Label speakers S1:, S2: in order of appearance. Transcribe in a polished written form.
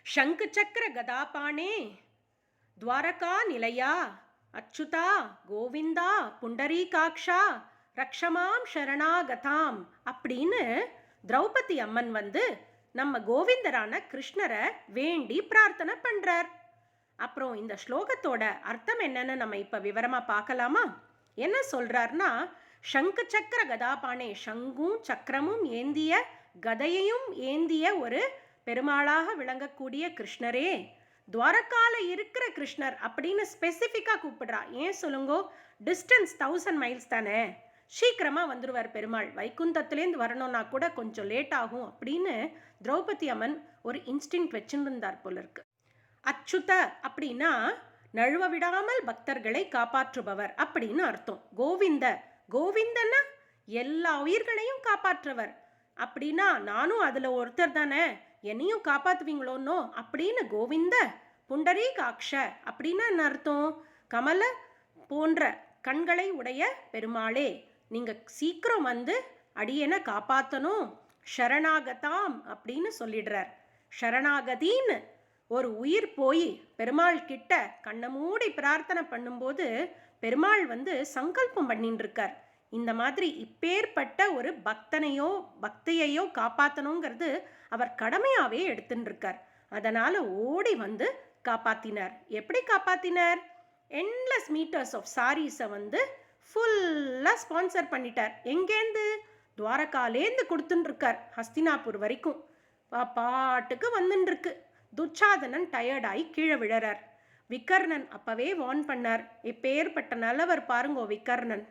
S1: शंख चक्र गदापाणे द्वारका निलया அச்சுதா கோவிந்தா புண்டரீகாக்ஷா ரக்ஷமாம் சரணாகதாம் அப்படின்னு திரௌபதி அம்மன் நம்ம கோவிந்தரான கிருஷ்ணரை வேண்டி பிரார்த்தனை பண்றார். அப்புறம் இந்த ஸ்லோகத்தோட அர்த்தம் என்னன்னு நம்ம இப்ப விவரமா பார்க்கலாமா? என்ன சொல்றார்னா, சங்கு சக்கர கதாபானே, சங்கும் சக்கரமும் ஏந்திய கதையையும் ஏந்திய ஒரு பெருமாளாக விளங்கக்கூடிய கிருஷ்ணரே, துவாரகால இருக்கிற கிருஷ்ணர் அப்படின்னு ஸ்பெசிஃபிக்காக கூப்பிடுறா. ஏன் சொல்லுங்கோ? டிஸ்டன்ஸ் 1000 மைல்ஸ் தானே, சீக்கிரமாக வந்துடுவார் பெருமாள். வைகுந்தத்துலேருந்து வரணும்னா கூட கொஞ்சம் லேட் ஆகும் அப்படின்னு திரௌபதி அம்மன் ஒரு இன்ஸ்டிங் வச்சுருந்தார் போல இருக்கு. அச்சுத அப்படின்னா நழுவ விடாமல் பக்தர்களை காப்பாற்றுபவர் அப்படின்னு அர்த்தம். கோவிந்த, கோவிந்தன்னா எல்லா உயிர்களையும் காப்பாற்றுவர். அப்படின்னா நானும் அதில் ஒருத்தர் தானே, என்னையும் காப்பாற்றுவீங்களோன்னோ அப்படின்னு கோவிந்த. புண்டரீகாக்ஷ அப்படின்னா என்ன அர்த்தம்? கமல போன்ற கண்களை உடைய பெருமாளே, நீங்கள் சீக்கிரம் அடியனை காப்பாற்றணும். ஷரணாகதாம் அப்படின்னு சொல்லிடுறார். ஷரணாகதின்னு ஒரு உயிர் போய் பெருமாள் கிட்ட கண்ணை மூடி பிரார்த்தனை பண்ணும்போது பெருமாள் சங்கல்பம் பண்ணிட்டு இருக்கார். இந்த மாதிரி இப்பேற்பட்ட ஒரு பக்தனையோ பக்தியையோ காப்பாற்றணுங்கிறது அவர் கடமையாவே எடுத்துட்டு இருக்கார். அதனால ஓடி காப்பாத்தினார். எப்படி காப்பாத்தினார்? என்லெஸ் மீட்டர்ஸ் ஆஃப் சாரீஸை ஃபுல்லாக ஸ்பான்சர் பண்ணிட்டார். எங்கேருந்து? துவாரகாலேருந்து கொடுத்துட்டு இருக்கார் ஹஸ்தினாபுர் வரைக்கும். பாட்டுக்கு வந்துருக்கு. துச்சாதனன் டயர்டாகி கீழே விழறார். விகர்ணன் அப்பவே வார்ன் பண்ணார். எப்பேற்பட்ட நல்லவர் பாருங்கோ விகர்ணன்.